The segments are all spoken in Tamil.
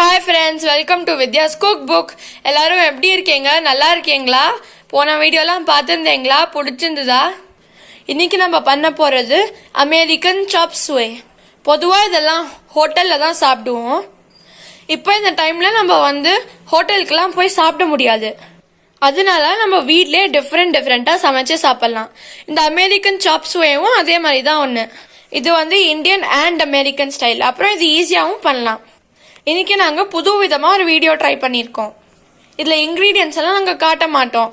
Hi friends, welcome to Vidya's Cookbook. எல்லாரும் எப்படி இருக்கீங்க? நல்லா இருக்கீங்களா? போன வீடியோலாம் பார்த்துருந்தீங்களா? பிடிச்சிருந்ததா? இன்னைக்கு நம்ம பண்ண போகிறது அமெரிக்கன் சாப் சுவே. பொதுவாக இதெல்லாம் ஹோட்டலில் தான் சாப்பிடுவோம். இப்போ இந்த டைமில் நம்ம ஹோட்டலுக்கெல்லாம் போய் சாப்பிட முடியாது. அதனால நம்ம வீட்லேயே டிஃப்ரெண்ட்டாக சமைச்சு சாப்பிட்லாம். இந்த அமெரிக்கன் சாப் சுவேவும் அதே மாதிரி தான் ஒன்று. இது இந்தியன் அண்ட் அமெரிக்கன் ஸ்டைல். அப்புறம் இது ஈஸியாகவும் பண்ணலாம். இன்னைக்கு நாங்கள் புது விதமாக ஒரு வீடியோ ட்ரை பண்ணியிருக்கோம். இதில் இன்க்ரீடியன்ஸ் எல்லாம் நாங்கள் காட்ட மாட்டோம்.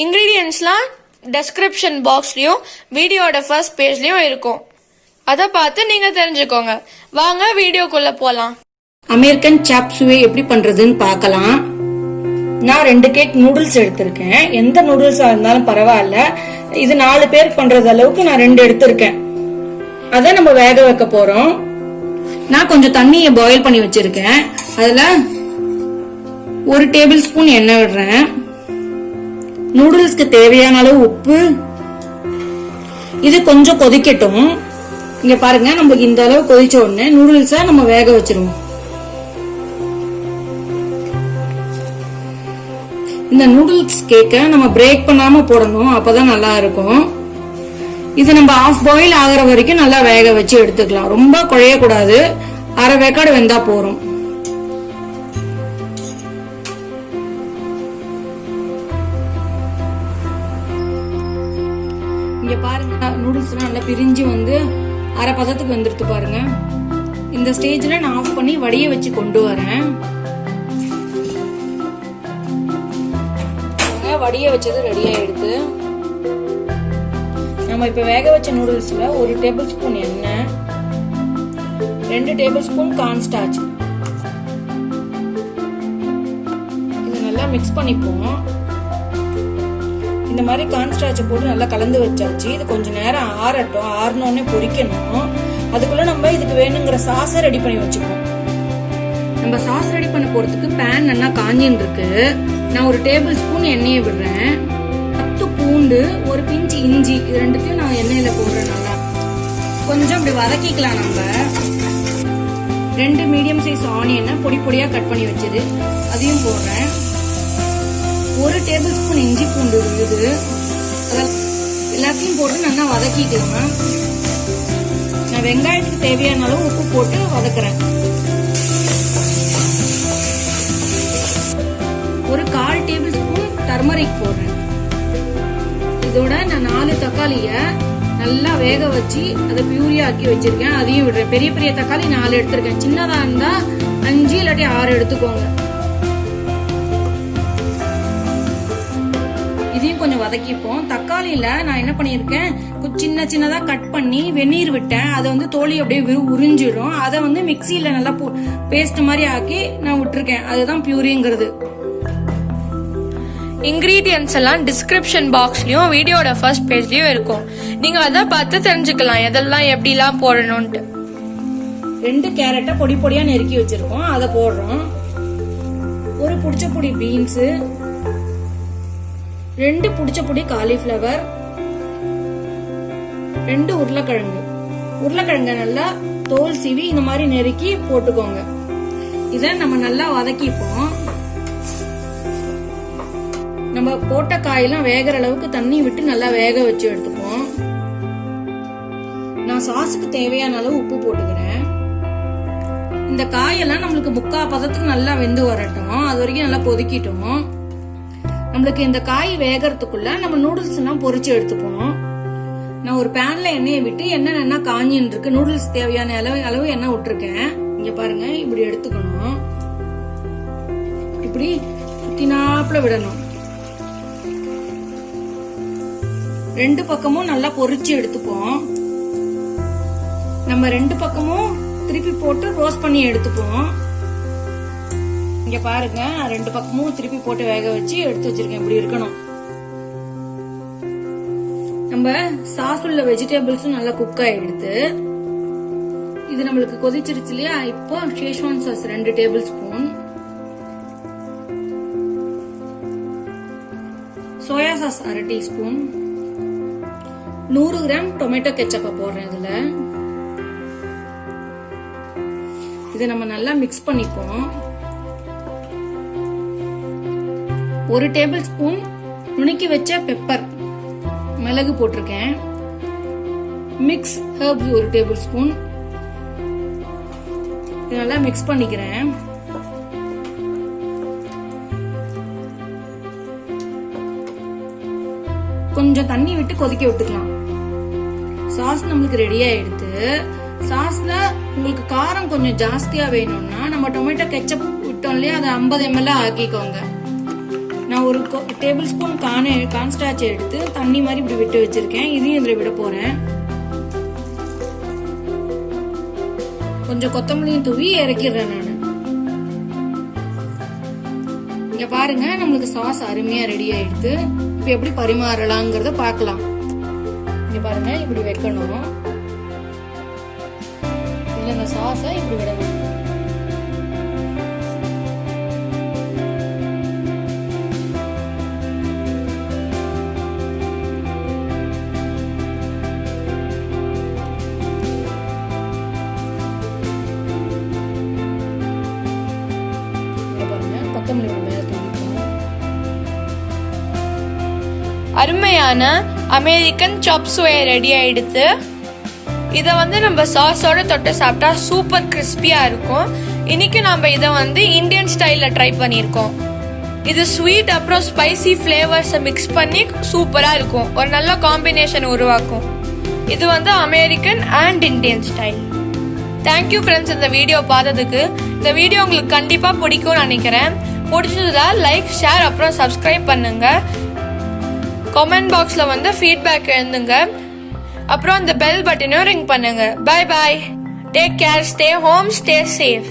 இன்க்ரீடியன்ஸ்லாம் டெஸ்கிரிப்ஷன் பாக்ஸ்லேயும் வீடியோட ஃபர்ஸ்ட் பேஜ்லேயும் இருக்கும். அதை பார்த்து நீங்கள் தெரிஞ்சுக்கோங்க. வாங்க வீடியோக்குள்ளே போகலாம். அமெரிக்கன் சாப் சுவே எப்படி பண்ணுறதுன்னு பார்க்கலாம். நான் 2 கேக் நூடுல்ஸ் எடுத்திருக்கேன். எந்த நூடுல்ஸாக இருந்தாலும் பரவாயில்ல. இது 4 பேர் பண்ணுறது அளவுக்கு நான் 2 எடுத்திருக்கேன். அதை நம்ம வேக வைக்க போகிறோம். நான் கொஞ்சம் தண்ணியை பாயில் பண்ணி வச்சிருக்கேன். அதுல 1 டேபிள் ஸ்பூன் எண்ணெய் விடுறேன். நூடுல்ஸ்க்கு தேவையான அளவு உப்பு. இது கொஞ்சம் கொதிக்கட்டும். இங்க பாருங்க, நமக்கு இந்த அளவு கொதிச்ச உடனே நூடுல்ஸை நம்ம வேக வச்சிருவோம். இந்த நூடுல்ஸ் கேக்க நம்ம பிரேக் பண்ணாம போடணும், அப்பதான் நல்லா இருக்கும். இது நம்ம ஆஃப் பாயில் ஆகிற வரைக்கும் நல்லா வேக வச்சு எடுத்துக்கலாம். ரொம்ப குழையக்கூடாது, அரை வேக்காடு வெந்தா போறோம். இங்க பாருங்க, நூடுல்ஸ் நல்லா பிரிஞ்சு அரை பதத்துக்கு வந்துருது பாருங்க. இந்த ஸ்டேஜ்ல நான் ஆஃப் பண்ணி வடிய வச்சு கொண்டு வரேன். வடிய வச்சது ரெடி ஆயிடுது. நம்ம இப்ப வேக வச்ச நூடுல்ஸ்ல 1 டேபிள் ஸ்பூன் எண்ணெய், 2 டேபிள் ஸ்பூன் கார்ன் ஸ்டார்ச். இது நல்லா மிக்ஸ் பண்ணிப்போம். இந்த மாதிரி கார்ன் ஸ்டார்ச் போட்டு நல்லா கலந்து வச்சாச்சு. இது கொஞ்சம் நேரம் ஆறட்டும். ஆறினோடனே பொரிக்கணும். அதுக்குள்ள நம்ம இதுக்கு வேணுங்கிற சாஸை ரெடி பண்ணி வச்சுக்கணும். நம்ம சாஸ் ரெடி பண்ண போறதுக்கு பேன் நல்லா காஞ்சின்னு இருக்கு. நான் 1 டேபிள் ஸ்பூன் எண்ணெயை விடுறேன். 10 பூண்டு, 1 பிஞ்ச் இஞ்சி, இது ரெண்டுத்தையும் நான் எண்ணெயில போடுறேன். நல்லா கொஞ்சம் இப்படி வதக்கிக்கலாம். நம்ம 2 மீடியம் சைஸ் ஆனியனை பொடி பொடியா கட் பண்ணி வச்சது அதையும் போடுறேன். 1 டேபிள் ஸ்பூன் இஞ்சி பூண்டு விழுது. எல்லாத்தையும் போட்டு நல்லா வதக்கிக்கலாம். நான் வெங்காயத்துக்கு தேவையான அளவு உப்பு போட்டு வதக்குறேன். ஒரு 1/4 டேபிள் ஸ்பூன் டர்மரிக் போடுறேன். இதோட நான் 4 தக்காளிய நல்லா வேக வச்சு அதை பியூரியா ஆக்கி வச்சிருக்கேன். அதையும் விடுறேன். பெரிய பெரிய தக்காளி 4 எடுத்திருக்கேன். சின்னதா இருந்தா 5 இல்லாட்டி 6 எடுத்துக்கோங்க. இதையும் கொஞ்சம் வதக்கிப்போம். தக்காளியில நான் என்ன பண்ணிருக்கேன், சின்ன சின்னதா கட் பண்ணி வெந்நீர் விட்டேன். அதை தோலி அப்படியே உறிஞ்சிடும். அதை மிக்சியில நல்லா பேஸ்ட் மாதிரி ஆக்கி நான் விட்டுருக்கேன். அதுதான் பியூரிங்கிறது. இன்கிரீடியன்ஸ் எல்லாம் டிஸ்கிரிப்ஷன் பாக்ஸ்லயும் வீடியோட ஃபர்ஸ்ட் பேஜ்லயும் இருக்கும். நீங்க அதை பார்த்து தெரிஞ்சுக்கலாம் எதெல்லாம் எப்படிலாம் போடணும்ட்டு. 2 கேரட்டை பொடி பொடியா நெருக்கி வச்சிருக்கோம், அதை போடுறோம். 1 புடிச்ச பீன்ஸ், 2 புடிச்ச காலிஃபிளவர், 2 உருளைக்கிழங்கு நல்லா தோல் சீவி இந்த மாதிரி நெருக்கி போட்டுக்கோங்க. இதை நம்ம நல்லா வதக்கிப்போம். நம்ம போட்ட காயெல்லாம் வேகிற அளவுக்கு தண்ணி விட்டு நல்லா வேக வச்சு எடுத்துப்போம். நான் சாஸுக்கு தேவையான அளவு உப்பு போட்டுக்கிறேன். இந்த காயெல்லாம் நம்மளுக்கு 3/4 பதத்துக்கு நல்லா வெந்து வரட்டும். அது வரைக்கும் நல்லா கொதிக்கிட்டோம். நம்மளுக்கு இந்த காய் வேகறதுக்குள்ள நம்ம நூடுல்ஸ் எல்லாம் பொரிச்சு எடுத்துப்போம். நான் ஒரு பேன்ல எண்ணெயை விட்டு எண்ணெய் நல்லா காஞ்சின்னு இருக்கு. நூடுல்ஸ் தேவையான அளவு எண்ணெய் விட்டுருக்கேன். இங்க பாருங்க, இப்படி எடுத்துக்கணும். இப்படி சுத்தினாப்புல விடணும். 2 பக்கமும் நல்லா பொரிச்சு எடுத்துப்போம். நம்ம 2 பக்கமும் திருப்பி போட்டு ரோஸ்ட் பண்ணி எடுத்துப்போம். இங்க பாருங்க, 2 பக்கமும் திருப்பி போட்டு வேக வச்சு எடுத்து வச்சிருக்கேன். இப்படி இருக்கணும். நம்ம சாஸ் உள்ள வெஜிடபிள்ஸும் நல்லா குக் ஆயிடுது. இது நம்மளுக்கு கொதிச்சிருச்சு இல்லையா? இப்போ Schezwan sauce 2 tablespoon, soya sauce 1/2 teaspoon, 100 gram tomato கெச்சப்ப போடுறேன். இதை நம்ம நல்லா மிக்ஸ் பண்ணிப்போம். 1 டேபிள் ஸ்பூன் நுணுக்கி வச்ச பெப்பர் மிளகு போட்டிருக்கேன். Mix herbs 1 table spoon. நல்லா மிக்ஸ் பண்ணிக்கிறேன். கொஞ்சம் தண்ணி விட்டு கொதிக்க விட்டுக்கலாம். சாஸ் நம்மளுக்கு ரெடி ஆயிடுது. சாஸ்ல உங்களுக்கு காரம் கொஞ்சம் ஜாஸ்தியா வேணும்னா நம்ம டொமேட்டோ கெச்சப் விட்டோம் இல்லையா, அதை 50 ml ஆக்கிக்கோங்க. நான் 1 டேபிள் ஸ்பூன் கார்ன்ஸ்டார்ச் எடுத்து தண்ணி மாதிரி இப்படி விட்டு வச்சிருக்கேன். இதையும் இதுல விட போறேன். கொஞ்சம் கொத்தமல்லியும் தூவி இறக்கிடுறேன் நான். இங்க பாருங்க, நம்மளுக்கு சாஸ் அருமையா ரெடி ஆயிடுது. இப்ப எப்படி பரிமாறலாங்கிறத பார்க்கலாம். இங்க பாருங்க, இப்படி வைக்கணும். இல்ல இந்த சாஸை இப்படி விடணும். அருமையான அமெரிக்கன் சாப் சுவே ரெடி ஆயிடுது. இதை நம்ம சாஸோட தொட்டு சாப்பிட்டா சூப்பர் கிறிஸ்பியா இருக்கும். இன்னைக்கு நம்ம இதை இந்தியன் ஸ்டைல்ல ட்ரை பண்ணியிருக்கோம். இது ஸ்வீட் அப்புறம் ஸ்பைசி ஃபிளேவர்ஸை மிக்ஸ் பண்ணி சூப்பரா இருக்கும். ஒரு நல்ல காம்பினேஷன் உருவாக்கும். இது American and Indian style. Thank you friends, இந்த வீடியோ பார்த்ததுக்கு. இந்த வீடியோ உங்களுக்கு கண்டிப்பா பிடிக்கும்னு நினைக்கிறேன். பிடிச்சதுல லைக், ஷேர் அப்புறம் சப்ஸ்கிரைப் பண்ணுங்க. கமெண்ட் பாக்ஸ்ல ஃபீட்பேக் எழுதுங்க. அப்புறம் அந்த பெல் பட்டனையும் ரிங் பண்ணுங்க. Bye bye. Take care. Stay home. Stay safe.